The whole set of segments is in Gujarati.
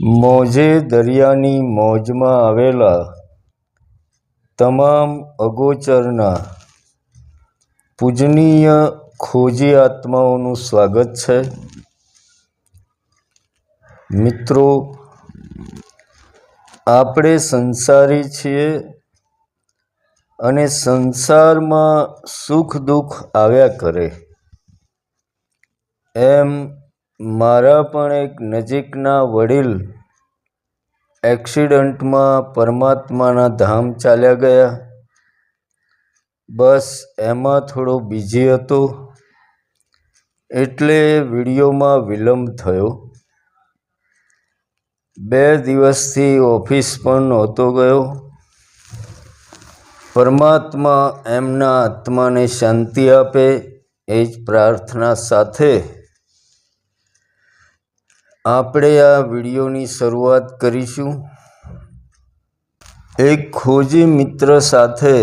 મોજે દરિયાની મોજમાં આવેલા તમામ અગોચરના પૂજનીય ખોજી આત્માઓનું સ્વાગત છે. મિત્રો, આપણે સંસારી છીએ અને સંસારમાં સુખ દુઃખ આવ્યા કરે. એમ મારા પણ એક નજીકના વડીલ એક્સિડન્ટમાં પરમાત્માના ધામ ચાલ્યા ગયા. બસ એમાં થોડો બિઝી હતો એટલે વિડીયોમાં વિલંબ થયો. 2 દિવસથી ઓફિસ પણ નહોતો ગયો. પરમાત્મા એમના આત્માને શાંતિ આપે એ જ પ્રાર્થના સાથે આપણે આ વિડીયોની શરૂઆત કરીશું. એક ખોજી મિત્ર સાથે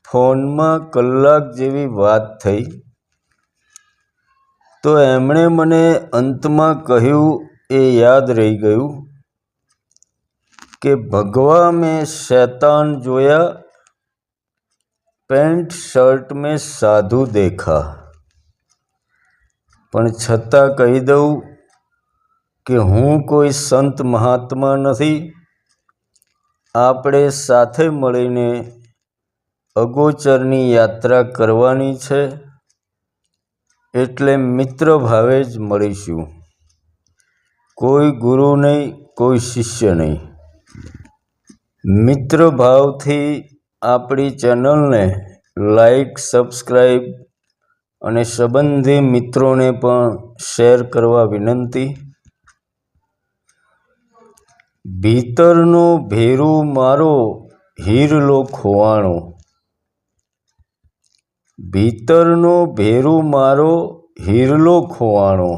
ફોનમાં કલાક જેવી વાત થઈ તો એમણે મને અંતમાં કહ્યું, એ યાદ રહી ગયું કે ભગવા મેં શૈતાન જોયા, પેન્ટ શર્ટ મેં સાધુ દેખા. પણ છતાં કહી દઉં કે હું કોઈ સંત મહાત્મા નથી. આપણે સાથે મળીને અગોચરની યાત્રા કરવાની છે એટલે મિત્ર ભાવે જ મળીશું. કોઈ ગુરુ નહીં, કોઈ શિષ્ય નહીં. મિત્ર ભાવથી આપણી ચેનલને લાઈક, સબસ્ક્રાઈબ અને સંબંધી મિત્રોને પણ શેર કરવા વિનંતી. ભીતરનો ભેરું મારો હીરલો ખોવાણો. ભીતરનો ભેરું મારો હીરલો ખોવાણો.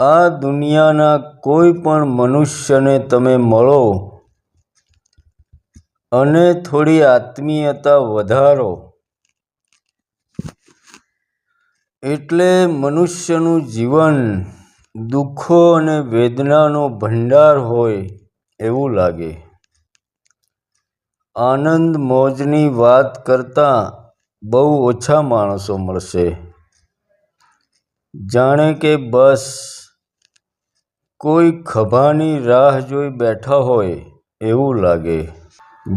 આ દુનિયાના કોઈ પણ મનુષ્યને તમે મળો અને થોડી આત્મીયતા વધારો એટલે મનુષ્યનું જીવન દુઃખો અને વેદનાનો ભંડાર હોય એવું લાગે. આનંદ મોજની વાત કરતાં બહુ ઓછા માણસો મળશે. જાણે કે બસ કોઈ ખભાની રાહ જોઈ બેઠા હોય એવું લાગે.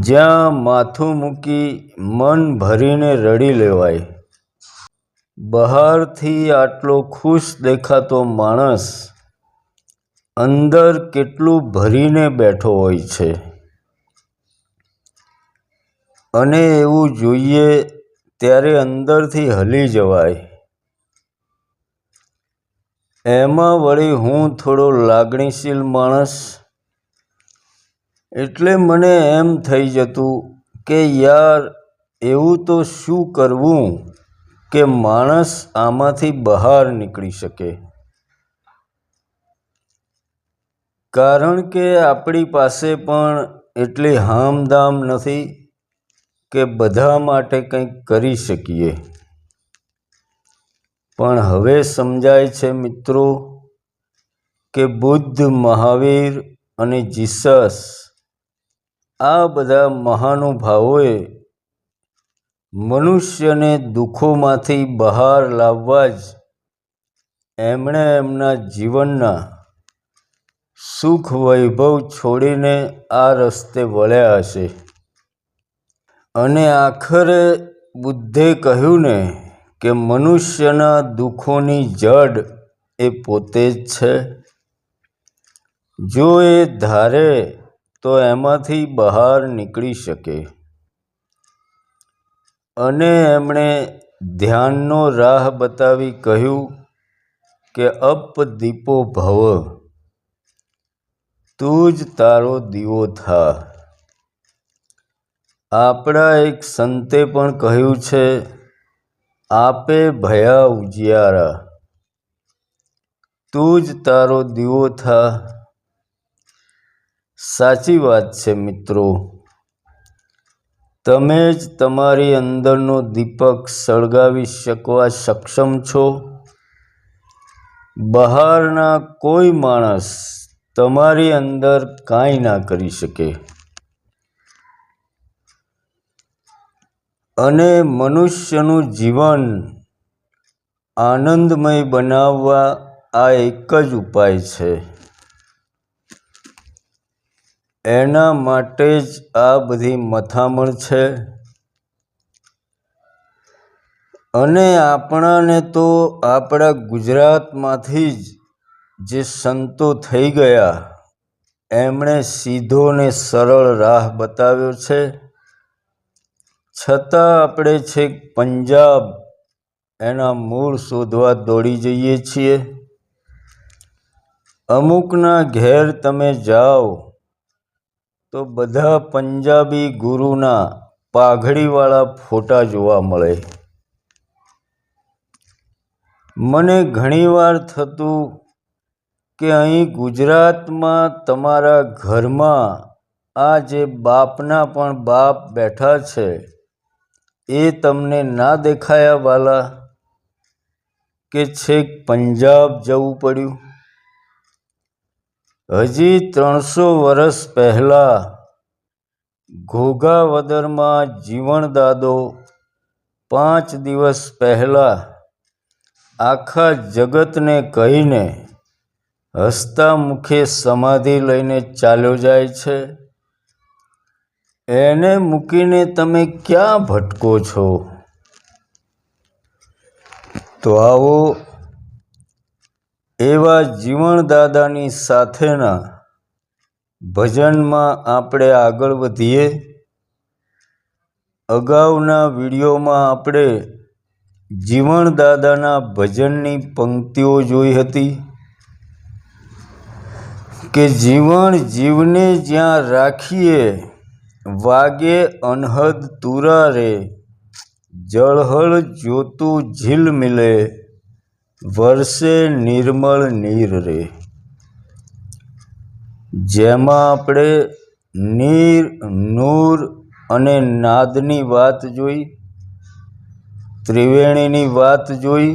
જ્યાં માથું મૂકી મન ભરીને રડી લેવાય. બહારથી આટલો ખુશ દેખાતો માણસ અંદર કેટલું ભરીને બેઠો હોય છે. અને એવું જોઈએ ત્યારે અંદરથી હલી જવાય. એમાં વળી હું થોડો લાગણીશીલ માણસ એટલે મને એમ થઈ જતું કે યાર એવું તો શું કરવું કે માણસ આમાંથી બહાર નીકળી શકે. કારણ કે આપણી પાસે પણ એટલી હામદામ નથી કે બધા માટે કંઈક કરી શકીએ. પણ હવે સમજાય છે મિત્રો કે બુદ્ધ, મહાવીર અને જીસસ આ બધા મહાનુભાવોએ મનુષ્યને દુઃખોમાંથી બહાર લાવવા જ એમણે એમના જીવનના સુખ વૈભવ છોડીને આ રસ્તે વળ્યા હશે. અને આખરે બુદ્ધે કહ્યું ને કે મનુષ્યના દુઃખોની જડ એ પોતે જ છે. જો એ ધારે તો એમાંથી બહાર નીકળી શકે. અને એમણે ધ્યાનનો રાહ બતાવી કહ્યું કે અપ દીપો ભવ, તું જ તારો દીવો થા. આપણા એક સંતે પણ કહ્યું છે, આપે ભયા ઉજિયારા, તું જ તારો દીવો થા. સાચી વાત છે મિત્રો. તમે જ તમારી અંદરનો દીપક સળગાવી શકવા સક્ષમ છો. બહારના કોઈ માણસ તમારી અંદર કાંઈ ના કરી શકે. અને મનુષ્યનું જીવન આનંદમય બનાવવા આ એક જ ઉપાય છે. એના માટે જ આ બધી મથામણ છે. અને આપણાને તો આપણા ગુજરાતમાંથી જ જે સંતો થઈ ગયા એમણે સીધો ને સરળ રાહ બતાવ્યો છે. છતાં આપણે છેક પંજાબ એના મૂળ શોધવા દોડી જઈએ છીએ. અમુકના ઘેર તમે જાઓ તો બધા પંજાબી ગુરુના પાઘડીવાળા ફોટા જોવા મળે. મને ઘણીવાર થતું કે અહીં ગુજરાતમાં તમારા ઘરમાં આ જે બાપના પણ બાપ બેઠા છે એ તમને ના દેખાયા વાલા, કે છેક પંજાબ જવું પડ્યું. હજી 300 વર્ષ પહેલાં ઘોઘાવદરમાં જીવણદાદો 5 દિવસ પહેલાં આખા જગતને કહીને હસતા મુખે સમાધિ લઈને ચાલ્યો જાય છે. એને મૂકીને તમે ક્યાં ભટકો છો? તો આવો એવા જીવણદાદાની સાથેના ભજનમાં આપણે આગળ વધીએ. અગાઉના વિડીયોમાં આપણે જીવણદાદાના ભજનની પંક્તિઓ જોઈ હતી કે જીવણ જીવને જ્યાં રાખીએ વાગે અનહદ તુરા રે, જળહળ જોતું ઝીલ મિલે વરસે નિર્મળ નીર રે. જેમાં આપણે નીર, નૂર અને નાદની વાત જોઈ, ત્રિવેણીની વાત જોઈ.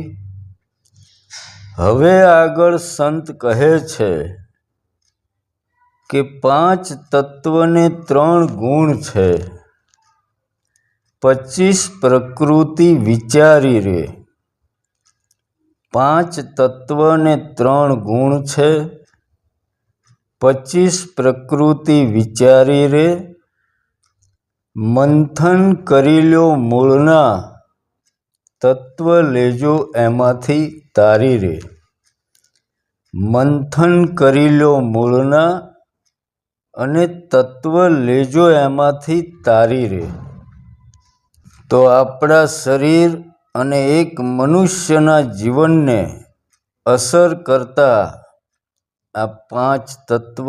હવે આગળ સંત કહે છે કે 5 તત્વને 3 ગુણ છે, 25 પ્રકૃતિ વિચારી રે. 5 તત્વને 3 ગુણ છે, 25 પ્રકૃતિ વિચારી રે. મંથન કરી લ્યો મૂળના, તત્વ લેજો એમાંથી તારી રે. મંથન કરી લ્યો મૂળના અને તત્વ લેજો એમાંથી તારી રે. તો આપણા શરીર અને એક મનુષ્યના જીવનને અસર કરતા આ 5 તત્વ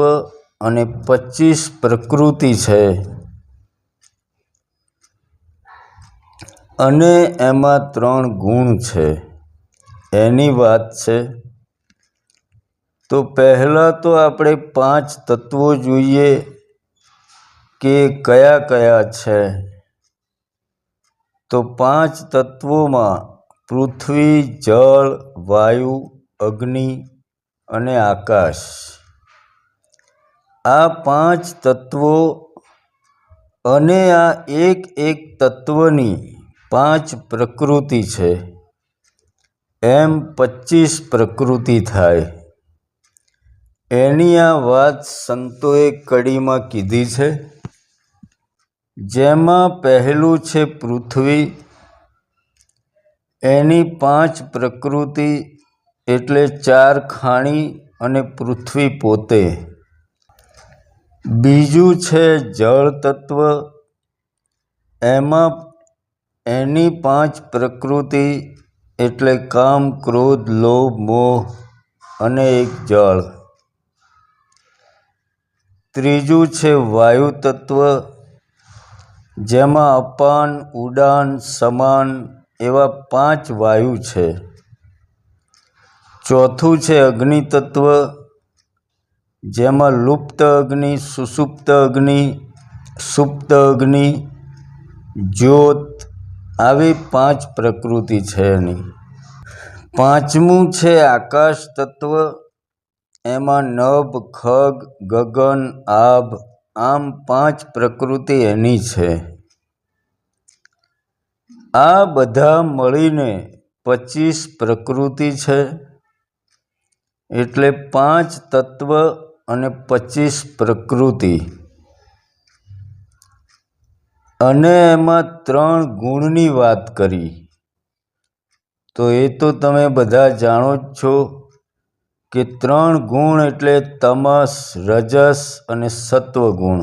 અને 25 પ્રકૃતિ છે. અને એમાં 3 ગુણ છે, એની વાત છે. તો પહેલાં તો આપણે 5 તત્વો જોઈએ કે કયા કયા છે. તો 5 તત્વોમાં પૃથ્વી, જળ, વાયુ, અગ્નિ અને આકાશ. આ 5 તત્વો અને આ એક એક તત્વની 5 પ્રકૃતિ છે. એમ 25 પ્રકૃતિ થાય. એની આ વાત સંતોએ કડીમાં કીધી છે. જેમાં પહેલું છે પૃથ્વી. એની 5 પ્રકૃતિ એટલે 4 ખાણી અને પૃથ્વી પોતે. બીજું છે જળ તત્વ. એમાં એની 5 પ્રકૃતિ એટલે કામ, ક્રોધ, લોભ, મોહ અને એક જળ. ત્રીજું છે વાયુ તત્વ. જેમાં અપાન, ઉડાન, સમાન એવા 5 વાયુ છે. ચોથું છે અગ્નિ તત્વ. જેમાં લુપ્ત અગ્નિ, સુષુપ્ત અગ્નિ, સુપ્ત અગ્નિ, જ્યોત આવી 5 પ્રકૃતિ છે એની. પાંચમું છે આકાશ તત્વ. એમાં નભ, ખગ, ગગન, આભ, આમ 5 પ્રકૃતિ એની છે. આ બધા મળીને 25 પ્રકૃતિ છે. એટલે 5 તત્વ અને 25 પ્રકૃતિ. અને એમાં 3 ગુણની વાત કરી. તો એ તો તમે બધા જાણો જ છો કે 3 ગુણ એટલે તમસ, રજસ અને સત્વગુણ.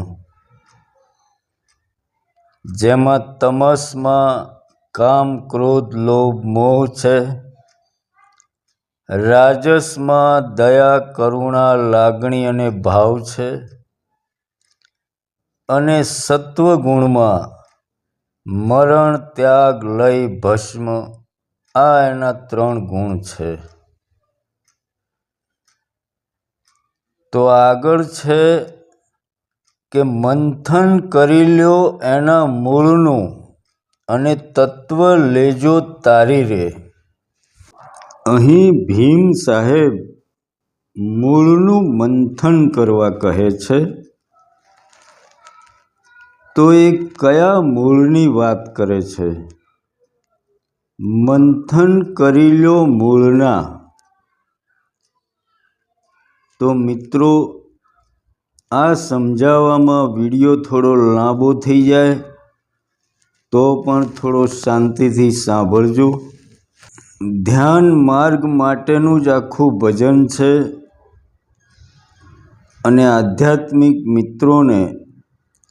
જેમાં તમસમાં કામ, ક્રોધ, લોભ, મોહ છે. રાજસમાં દયા, કરુણા, લાગણી અને ભાવ છે. અને સત્વગુણમાં મરણ, ત્યાગ, લય, ભસ્મ, આ એના 3 ગુણ છે. તો આગળ છે કે મંથન કરી લ્યો એના મૂળનું અને તત્વ લેજો તારી રે. અહીં ભીમ સાહેબ મૂળનું મંથન કરવા કહે છે. તો એ કયા મૂળની વાત કરે છે? મંથન કરી લ્યો મૂળના. તો મિત્રો, આ સમજાવવામાં વિડીયો થોડો લાંબો થઈ જાય તો પણ થોડો શાંતિથી સાંભળજો. ધ્યાન માર્ગ માટેનું જ આખું ભજન છે અને આધ્યાત્મિક મિત્રોને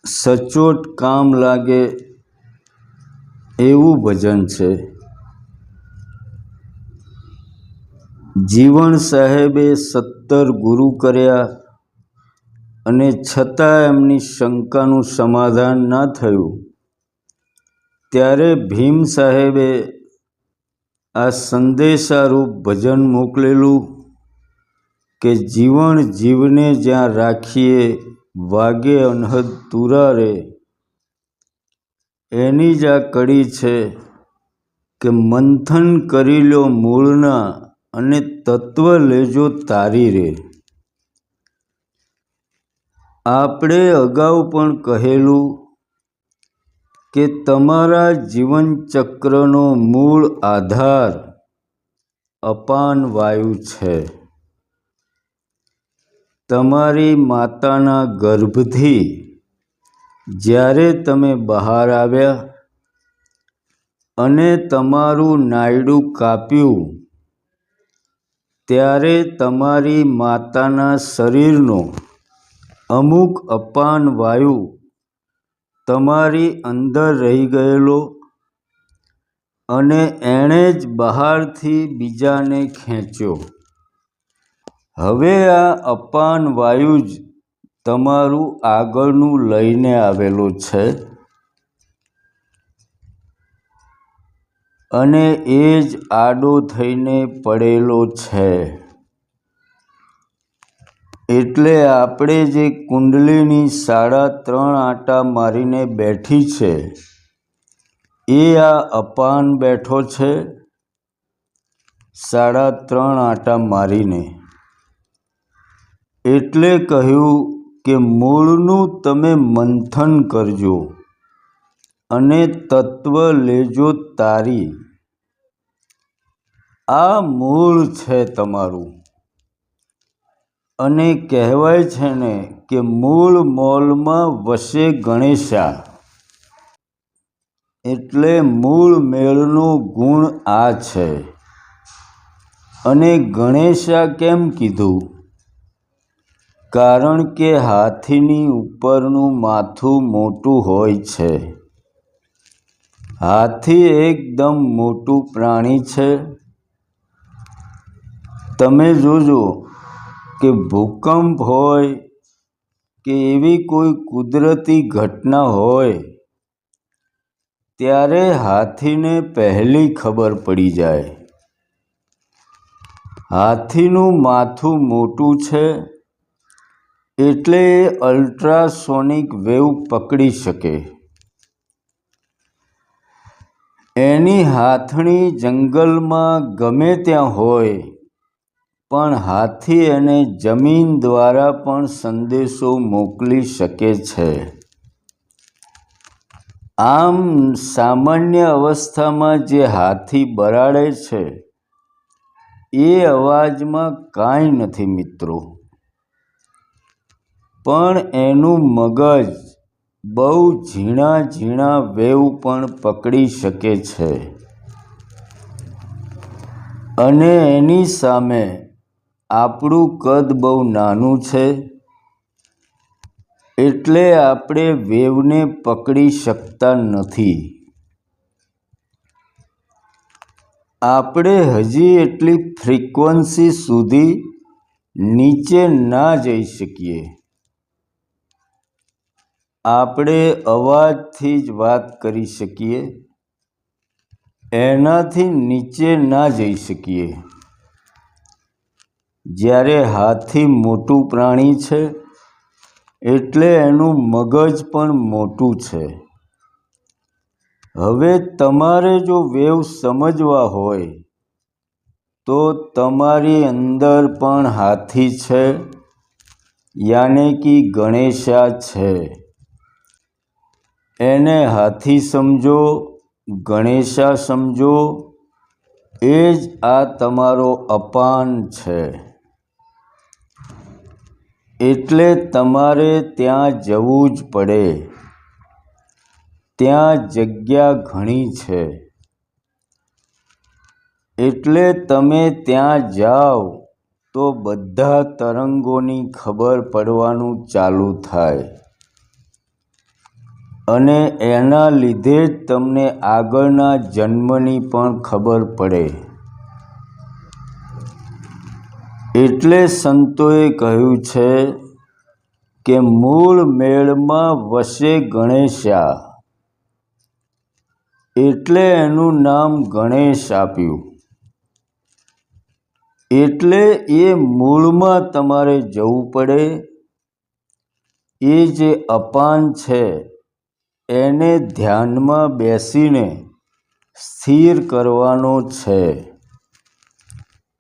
સચોટ કામ લાગે એવું ભજન છે. જીવણ સાહેબે 17 ગુરુ કર્યા અને છતાં એમની શંકાનું સમાધાન ના થયું. ત્યારે ભીમ સાહેબે આ સંદેશારૂપ ભજન મોકલેલું કે જીવણ જીવને જ્યાં રાખીએ વાગે અનહદ તુરા રે. એની જ આ કડી છે કે મંથન કરી લો મૂળના અને તત્વ લેજો તારી રે. આપણે અગાઉ પણ કહેલું કે તમારા જીવનચક્રનો મૂળ આધાર અપાન વાયુ છે. તમારી માતાના ગર્ભથી જ્યારે તમે બહાર આવ્યા અને તમારું નાયડું કાપ્યું ત્યારે તમારી માતાના શરીરનો અમુક અપાન વાયુ તમારી અંદર રહી ગયેલો અને એણે જ બહારથી બીજાને ખેંચ્યો. હવે આ અપાન વાયુ જ તમારું આગળનું લઈને આવેલો છે અને એ જ આડો થઈને પડેલો છે. એટલે આપણે જે કુંડલીની 3.5 આંટા મારીને બેઠી છે એ આ અપાન બેઠો છે 3.5 આંટા મારીને. એટલે કહ્યું કે મૂળનું તમે મંથન કરજો અને તત્વ લેજો તારી. આ મૂળ છે તમારું. અને કહેવાય છે ને કે મૂળ મોલમાં વસે ગણેશા. એટલે મૂળ મેળનો ગુણ આ છે. અને ગણેશા કેમ કીધું? કારણ કે હાથીની ઉપરનું માથું મોટું હોય છે. હાથી એકદમ મોટું પ્રાણી છે. તમે જોજો કે ભૂકંપ હોય કે એવી કોઈ કુદરતી ઘટના હોય ત્યારે હાથીને પહેલી ખબર પડી જાય. હાથીનું માથું મોટું છે એટલે એ અલ્ટ્રાસોનિક વેવ પકડી શકે. એની હાથણી જંગલમાં ગમે ત્યાં હોય, પણ હાથી એને જમીન દ્વારા પણ સંદેશો મોકલી શકે છે. આમ સામાન્ય અવસ્થામાં જે હાથી બરાડે છે એ અવાજમાં કાંઈ નથી મિત્રો, પણ એનું મગજ બહુ ઝીણા ઝીણા વેવ પણ પકડી શકે છે. અને એની સામે આપણું કદ બહુ નાનું છે, એટલે આપણે વેવને પકડી શકતા નથી. આપણે હજી એટલી ફ્રીક્વન્સી સુધી નીચે ના જઈ શકીએ. આપણે અવાજથી જ વાત કરી શકીએ, એનાથી નીચે ના જઈ શકીએ. જ્યારે હાથી મોટું પ્રાણી છે એટલે એનું મગજ પણ મોટું છે. હવે તમારે જો વેવ સમજવા હોય તો તમારી અંદર પણ હાથી છે, યાને કે ગણેશા છે. એને હાથી સમજો, ગણેશા સમજો, એ જ આ તમારો અપાન છે. એટલે તમારે ત્યાં જવું જ પડે. ત્યાં જગ્યા ઘણી છે. એટલે તમે ત્યાં જાઓ તો બધા તરંગોની ખબર પડવાનું ચાલુ થાય. અને એના લીધે જ તમને આગળના જન્મની પણ ખબર પડે. એટલે સંતોએ કહ્યું છે કે મૂળ મેળમાં વસે ગણેશા, એટલે એનું નામ ગણેશ આપ્યું. એટલે એ મૂળમાં તમારે જવું પડે. એ જે અપાન છે એને ધ્યાનમાં બેસીને સ્થિર કરવાનો છે.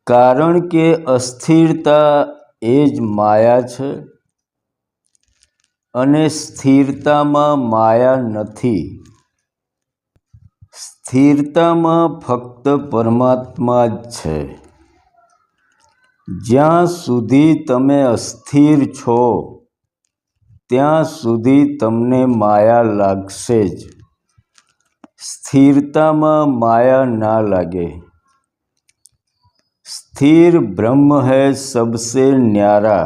કારણ કે અસ્થિરતા એ જ માયા છે અને સ્થિરતામાં માયા નથી. સ્થિરતામાં ફક્ત પરમાત્મા જ છે. જ્યાં સુધી તમે અસ્થિર છો ત્યાં સુધી તમને માયા લાગશે જ. સ્થિરતામાં માયા ના લાગે. સ્થિર બ્રહ્મ હૈ સબસે ન્યારા,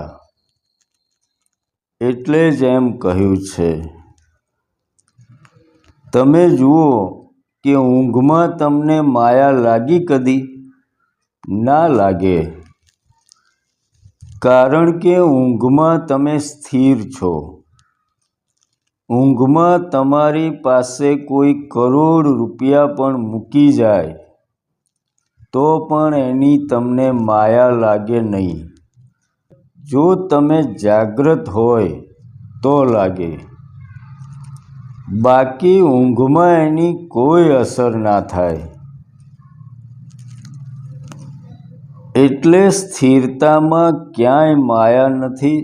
એટલે જ એમ કહ્યું છે. તમે જુઓ કે ઊંઘમાં તમને માયા લાગી કદી? ના લાગે. કારણ કે ઊંઘમાં તમે સ્થિર છો. ઊંઘમાં તમારી પાસે કોઈ કરોડ રૂપિયા પણ મૂકી જાય તો પણ એની તમને માયા લાગે નહીં. જો તમે જાગ્રત હોય તો લાગે, બાકી ઊંઘમાં એની કોઈ અસર ના થાય. એટલે સ્થિરતામાં ક્યાંય માયા નથી.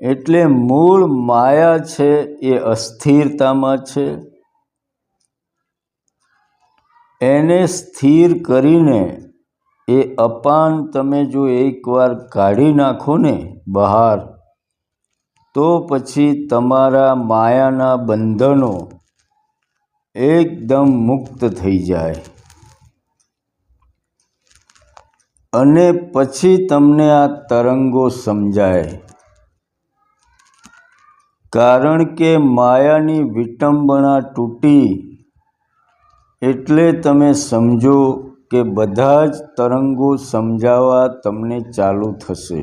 એટલે મૂળ માયા છે એ અસ્થિરતામાં છે. એને સ્થિર કરીને એ અપાન તમે જો એકવાર કાઢી નાખો ને બહાર, તો પછી તમારા માયાના બંધનો એકદમ મુક્ત થઈ જાય. અને પછી તમને આ તરંગો સમજાય. કારણ કે માયાની વિટંબણા તૂટી એટલે તમે સમજો કે બધા જ તરંગો સમજાવવા તમને ચાલુ થશે.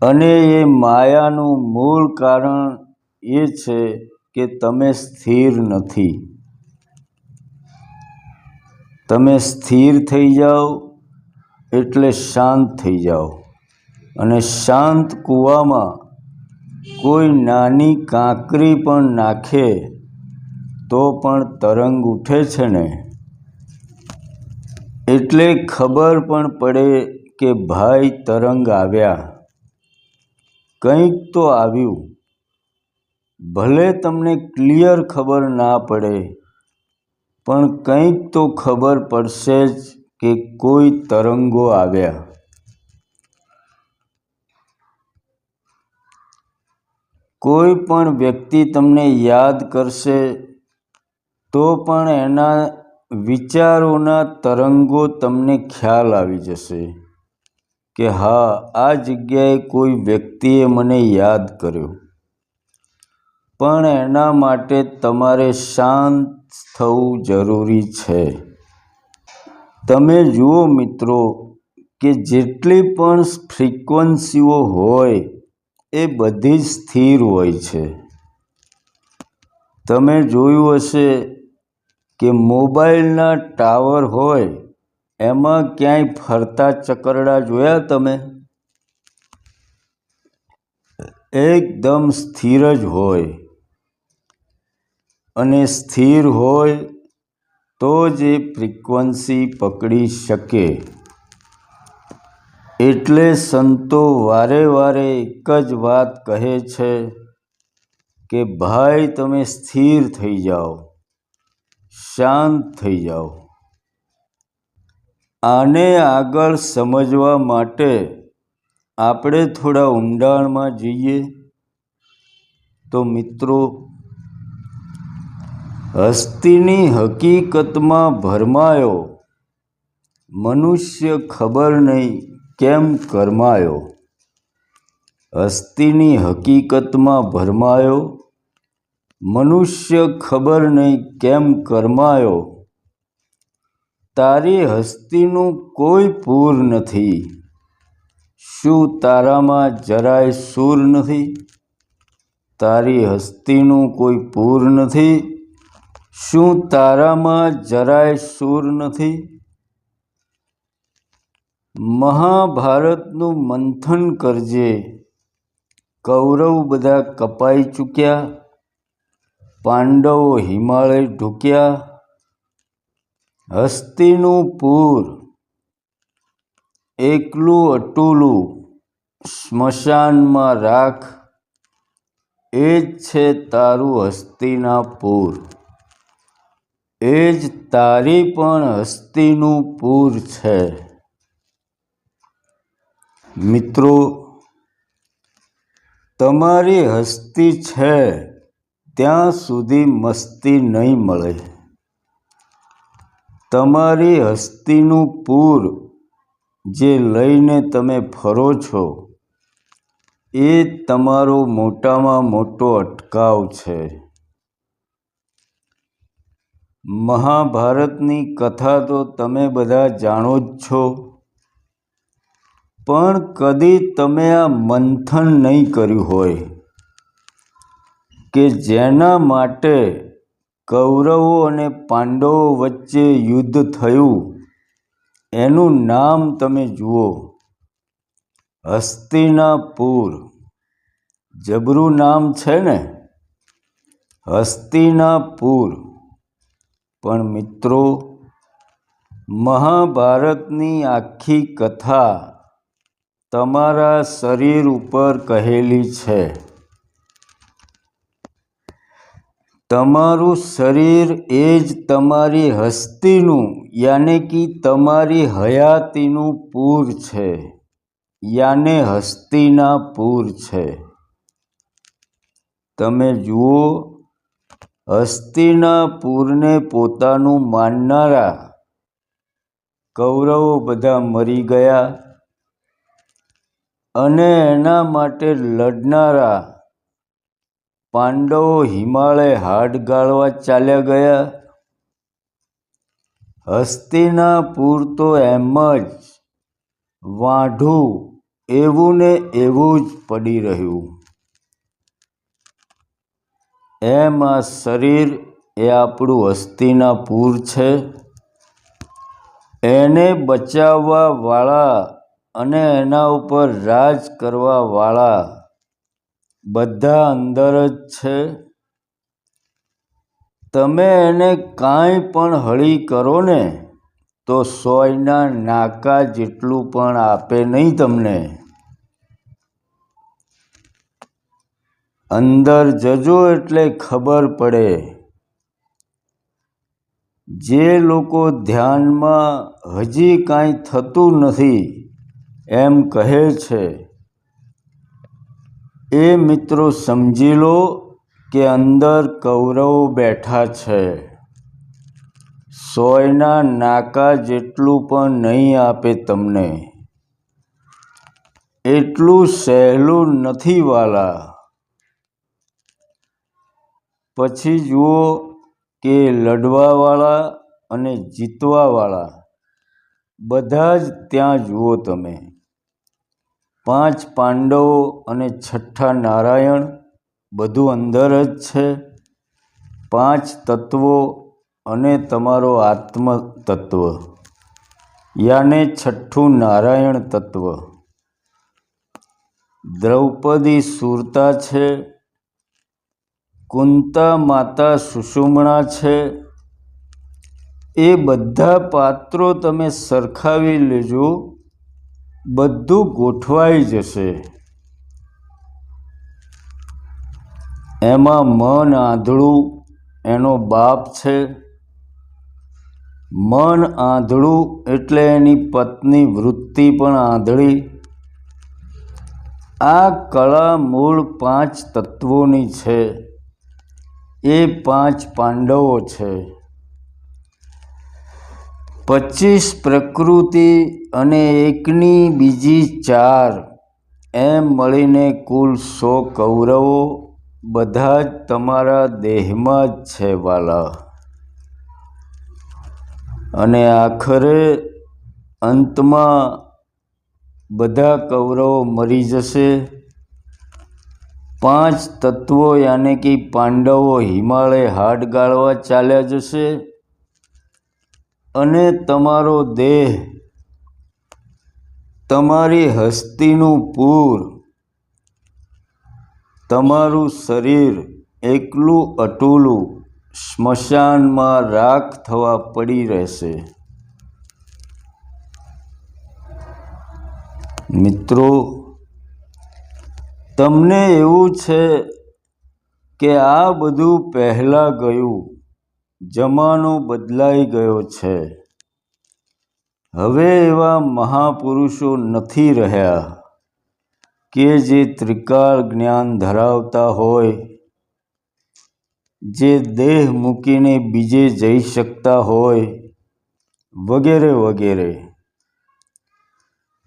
અને એ માયાનું મૂળ કારણ એ છે કે તમે સ્થિર નથી. તમે સ્થિર થઈ જાઓ એટલે શાંત થઈ જાઓ. અને શાંત કૂવામાં કોઈ નાની કાંકરી પણ નાખે તો પણ તરંગ ઉઠે છે ને? એટલે ખબર પણ પડે કે ભાઈ તરંગ આવ્યા, કંઈક તો આવ્યું. ભલે તમને ક્લિયર ખબર ના પડે, પણ કંઈક તો ખબર પડશે જ કે કોઈ તરંગો આવ્યા. કોઈ પણ વ્યક્તિ તમને યાદ કરશે તો પણ એના વિચારોના તરંગો તમને ખ્યાલ આવી જશે કે હા, આ જગ્યાએ કોઈ વ્યક્તિએ મને યાદ કર્યો. પણ એના માટે તમારે શાંત થવું જરૂરી છે. તમે જુઓ મિત્રો કે જેટલી પણ ફ્રીક્વન્સીઓ હોય એ બધી જ સ્થિર હોય છે. તમે જોયું હશે કે મોબાઈલના ટાવર હોય એમાં ક્યાંય ફરતા ચકરડા જોયા તમે? એકદમ સ્થિર જ હોય, અને સ્થિર હોય તો જ એ ફ્રીક્વન્સી પકડી શકે. એટલે સંતો વારે વારે એક જ વાત કહે છે કે ભાઈ તમે સ્થિર થઈ જાઓ, શાંત થઈ જાઓ. આને આગળ સમજવા માટે આપણે થોડા ઊંડાણમાં જઈએ તો મિત્રો, હસ્તીની હકીકતમાં ભરમાયો, મનુષ્ય ખબર નહીં કેમ કરમાયો. હસ્તીની હકીકતમાં ભરમાયો, મનુષ્ય ખબર નહીં કેમ કરમાયો. તારી હસ્તીનું કોઈ પૂર નથી, શું તારામાં જરાય સૂર નથી? તારી હસ્તીનું કોઈ પૂર નથી, શું તારામાં જરાય સૂર નથી? મહાભારતનું મંથન કરજે. કૌરવ બધા કપાઈ ચૂક્યા, પાંડવો હિમાલય ઢૂક્યા. હસ્તીનું પૂર એકલું અટૂલું સ્મશાનમાં રાખ, એ જ છે તારું હસ્તીના પૂર. એ જ તારી પણ હસ્તીનું પૂર છે. મિત્રો, તમારી હસ્તી છે ત્યાં સુધી મસ્તી નહીં મળે. તમારી હસ્તીનું પૂર જે લઈને તમે ફરો છો એ તમારો મોટામાં મોટો અટકાવ છે. મહાભારતની કથા તો તમે બધા જાણો જ છો, પણ કદી તમે આ મંથન નહીં કર્યું હોય કે જેના માટે કૌરવો અને પાંડવો વચ્ચે યુદ્ધ થયું એનું નામ તમે જુઓ, હસ્તિનાપુર. જબરું નામ છે ને, હસ્તિનાપુર. પણ મિત્રો, મહાભારતની આખી કથા તમારા શરીર ઉપર કહેલી છે. તમારું શરીર એ જ તમારી હસ્તીનું યાને કે તમારી હયાતીનું પૂર છે, યાને હસ્તિનાપુર છે. તમે જુઓ, હસ્તિનાપુરને પોતાનું માનનારા કૌરવો બધા મરી ગયા, અને એના માટે લડનારા પાંડવો હિમાલય હાડ ગાળવા ચાલ્યા ગયા. હસ્તિનાપુર તો એમ જ વાઢું એવું ને એવું જ પડી રહ્યું. એમ આ શરીર એ આપણું હસ્તિનાપુર છે. એને બચાવવાવાળા અને એના ઉપર રાજ કરવાવાળા બધા અંદર જ છે. તમે એને કાંઈ પણ હળી કરો ને તો 100ના નાકા જેટલું પણ આપે નહીં તમને. અંદર જજો એટલે ખબર પડે. જે લોકો ધ્યાનમાં હજી કાંઈ થતું નથી એમ કહે છે, એ મિત્રો સમજી લો કે અંદર કૌરવો બેઠા છે. 100ના નાકા જેટલું પણ નહીં આપે તમને. એટલું સહેલું નથી વાલા. પછી જુઓ કે લડવાવાળા અને જીતવાવાળા બધા જ ત્યાં જુઓ તમે. 5 પાંડવો અને 6ઠ્ઠા નારાયણ બધું અંદર જ છે. 5 તત્વો અને તમારો આત્મ તત્વ, યાને 6ઠ્ઠું નારાયણ તત્વ. દ્રૌપદી સુરતા છે, કુંતા માતા સુષુમ્ણા છે. એ બધા પાત્રો તમે સરખાવી લેજો, બધું ગોઠવાઈ જશે. એમાં મન આંધળું એનો બાપ છે. મન આંધળું એટલે એની પત્ની વૃત્તિ પણ આંધળી. આ કળા મૂળ 5 તત્વોની છે. એ 5 પાંડવો છે. 25 પ્રકૃતિ અને એકની બીજી 4, એમ મળીને કુલ 100 કૌરવો બધા જ તમારા દેહમાં જ છે વાલા. અને આખરે અંતમાં બધા કૌરવો મરી જશે. 5 તત્વો યાને કે પાંડવો હિમાલય હાડ ગાળવા ચાલ્યા જશે અને તમારો દેહ, તમારી હસ્તીનું પૂર, તમારું શરીર એકલું અટૂલું સ્મશાનમાં રાખ થવા પડી રહેશે. મિત્રો, તમને એવું છે કે આ બધું પહેલાં ગયું, જમાનો બદલાઈ ગયો છે. હવે એવા મહાપુરુષો નથી રહ્યા કે જે ત્રિકાળ જ્ઞાન ધરાવતા હોય, જે દેહ મૂકીને બીજે જઈ શકતા હોય, વગેરે વગેરે.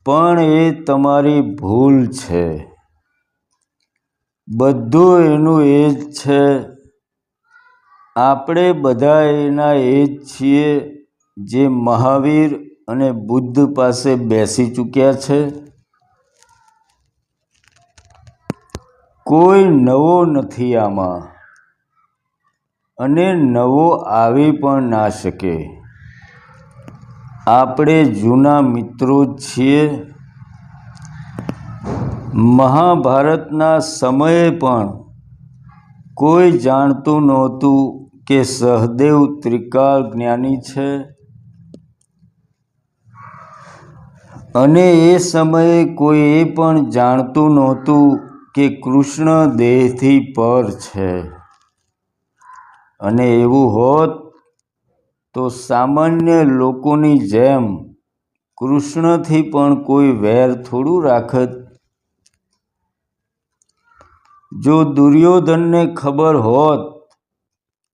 પણ એ તમારી ભૂલ છે. બધું એનું એ જ છે. આપણે બધા એના એ જ છીએ જે મહાવીર અને બુદ્ધ પાસે બેસી ચૂક્યા છે. કોઈ નવો નથી આમાં, અને નવો આવી પણ ના શકે. આપણે જૂના મિત્રો જ છીએ. મહાભારતના સમયે પણ કોઈ જાણતું નહોતું કે સહદેવ ત્રિકાળ જ્ઞાની છે. અને એ સમયે કોઈ એ પણ જાણતું નહોતું કે કૃષ્ણ દેહથી પર છે. અને એવું હોત તો સામાન્ય લોકોની જેમ કૃષ્ણથી પણ કોઈ વેર થોડું રાખત. જો દુર્યોધનને ખબર હોત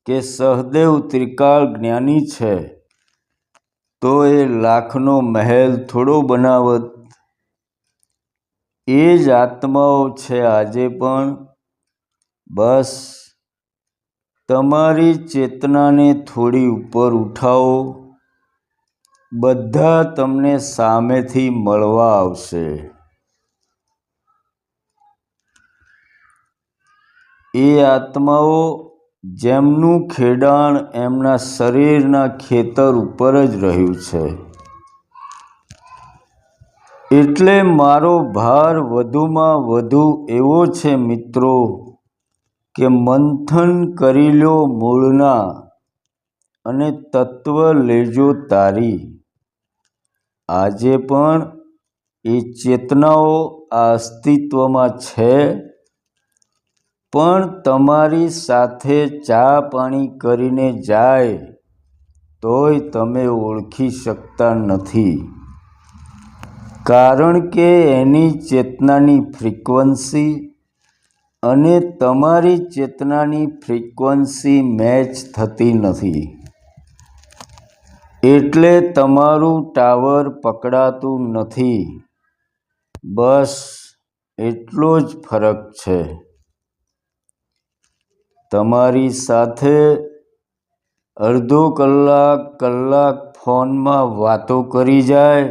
કે સહદેવ ત્રિકાળ જ્ઞાની છે તો એ લાખનો મહેલ થોડો બનાવત. એ જ આત્માઓ છે આજે પણ. બસ તમારી ચેતનાને થોડી ઉપર ઉઠાવો, બધા તમને સામેથી મળવા આવશે. એ આત્માઓ જેમનું ખેડાણ એમના શરીરના ખેતર ઉપર જ રહ્યું છે. એટલે મારો ભાર વધુમાં વધુ એવો છે મિત્રો કે મંથન કરી લો મૂળના અને તત્વ લેજો તારી। આજે પણ એ ચેતનાઓ આ અસ્તિત્વમાં છે, પણ તમારી સાથે ચા પાણી કરીને જાય તોય તમે ઓળખી શકતા નથી, કારણ કે એની ચેતનાની ફ્રીક્વન્સી અને તમારી ચેતનાની ફ્રીક્વન્સી મેચ થતી નથી, એટલે તમારું ટાવર પકડાતું નથી। બસ એટલો જ ફરક છે। તમારી સાથે અડધો કલાક ફોનમાં વાતો કરી જાય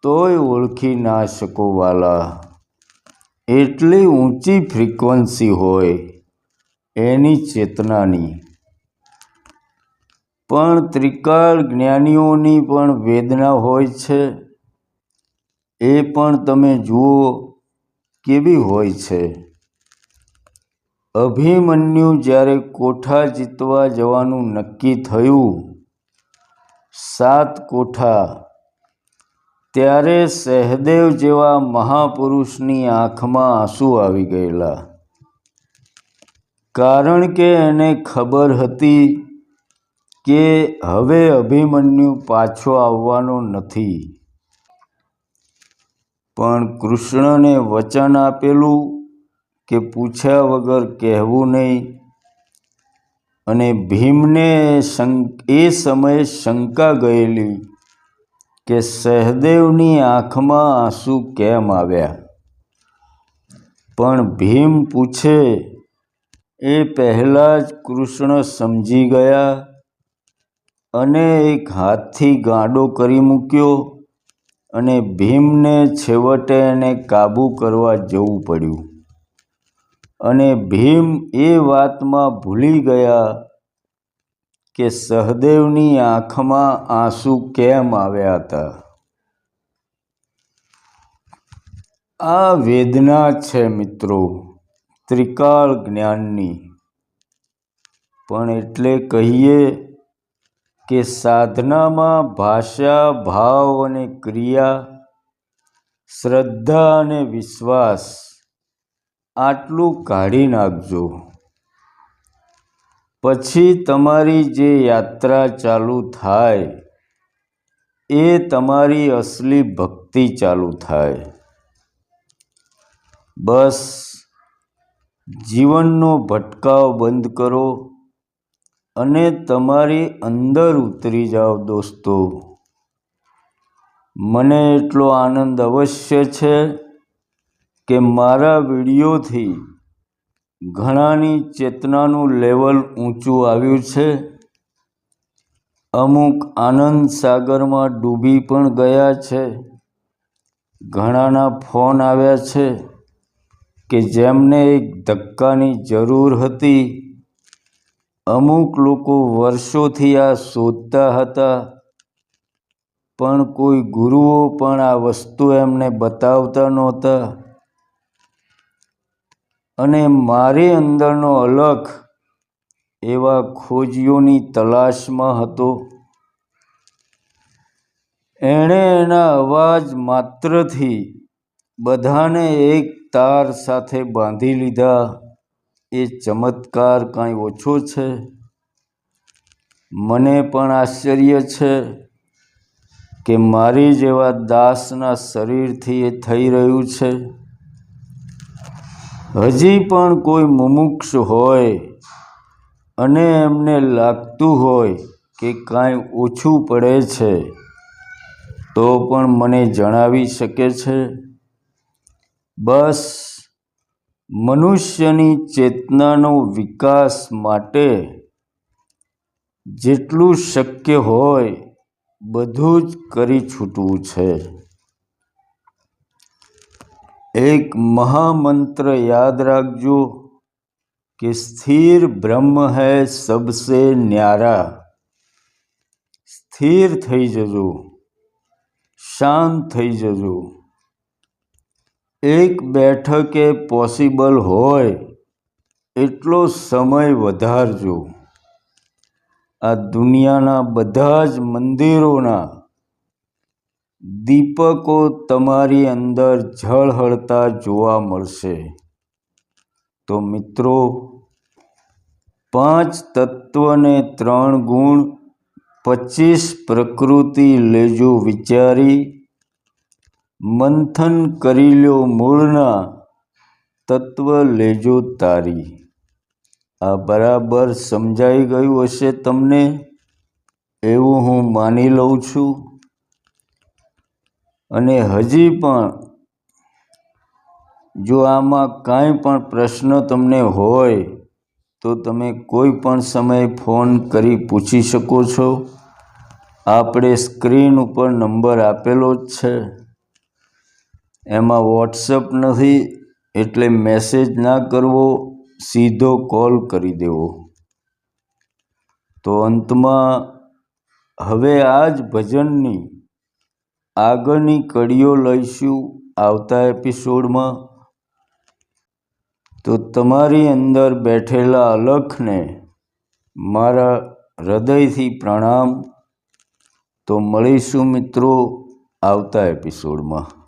તોય ઓળખી ના શકો વાલા, એટલી ઊંચી ફ્રીક્વન્સી હોય એની ચેતનાની। પણ ત્રિકાળ જ્ઞાનીઓની પણ વેદના હોય છે, એ પણ તમે જુઓ કેવી હોય છે। અભિમન્યુ જ્યારે કોઠા જીતવા જવાનું નક્કી થયું, 7 કોઠા, ત્યારે સહદેવ જેવા મહાપુરુષની આંખમાં આંસુ આવી ગયેલા, કારણ કે એને ખબર હતી કે હવે અભિમન્યુ પાછો આવવાનો નથી। પણ કૃષ્ણને વચન આપેલું કે પૂછ્યા વગર કહેવું નહીં, અને ભીમને એ સમયે શંકા ગયેલી કે સહદેવની આંખમાં આંસુ કેમ આવ્યા, પણ ભીમ પૂછે એ પહેલાં જ કૃષ્ણ સમજી ગયા અને એક હાથથી ગાંડો કરી મૂક્યો અને ભીમને છેવટે એને કાબૂ કરવા જવું પડ્યું, અને ભીમ એ વાતમાં ભૂલી ગયા કે સહદેવની આંખમાં આંસુ કેમ આવ્યા હતા। આ વેદના છે મિત્રો ત્રિકાળ જ્ઞાનની। પણ એટલે કહીએ કે સાધનામાં ભાષા, ભાવ અને ક્રિયા, શ્રદ્ધા અને વિશ્વાસ આટલું કાઢી નાખજો, પછી તમારી જે યાત્રા ચાલુ થાય એ તમારી અસલી ભક્તિ ચાલુ થાય। બસ જીવનનો ભટકાવ બંધ કરો અને તમારી અંદર ઉતરી જાઓ દોસ્તો। મને એટલો આનંદ અવશ્ય છે કે મારા વિડીયોથી ઘણાની ચેતનાનું લેવલ ઊંચું આવ્યું છે। અમુક આનંદ સાગરમાં ડૂબી પણ ગયા છે। ઘણાના ફોન આવ્યા છે કે જેમને એક ધક્કાની જરૂર હતી। અમુક લોકો વર્ષોથી આ શોધતા હતા, પણ કોઈ ગુરુઓ પણ આ વસ્તુ એમને બતાવતા નહોતા, અને મારી અંદરનો અલખ એવા ખોજીઓની તલાશમાં હતો। એણે એના અવાજ માત્રથી બધાને એક તાર સાથે બાંધી લીધા। એ ચમત્કાર કાંઈ ઓછો છે? મને પણ આશ્ચર્ય છે કે મારી જેવા દાસના શરીરથી એ થઈ રહ્યું છે। હજી પણ કોઈ મુમુક્ષ હોય અને એમને લાગતું હોય કે કાંઈ ઓછું પડે છે તો પણ મને જણાવી શકે છે। બસ મનુષ્યની ચેતનાનો વિકાસ માટે જેટલું શક્ય હોય બધું જ કરી છૂટવું છે। એક મહામંત્ર યાદ રાખજો कि स्थिर ब्रह्म है सबसे न्यारा। स्थिर थई जजो, શાંત થઈ જજો. એક બેઠકે પોસિબલ હોય એટલો સમય વધારજો. આ દુનિયાના બધા જ મંદિરોના દીપકો તમારી અંદર ઝળહળતા જોવા મળશે. તો મિત્રો, 5 તત્વને 3 ગુણ 25 પ્રકૃતિ લેજો વિચારી. મંથન કરી લ્યો મૂળના તત્વ લેજો તારી. આ બરાબર સમજાઈ ગયું હશે તમને, એવું હું માની લઉં છું. અને હજી પણ જો આમાં કાંઈ પણ પ્રશ્ન તમને હોય તો તમે કોઈ પણ સમયે ફોન કરી પૂછી શકો છો. આપણે સ્ક્રીન ઉપર નંબર આપેલો જ છે. એમાં વોટ્સઅપ નથી એટલે મેસેજ ના કરવો, સીધો કોલ કરી દેવો. તો અંતમાં હવે આ જ ભજનની આગળની કડીઓ લઈશું આવતા એપિસોડમાં. તો તમારી અંદર બેઠેલા અલખને મારા હૃદયથી પ્રણામ. તો મળીશું મિત્રો આવતા એપિસોડમાં.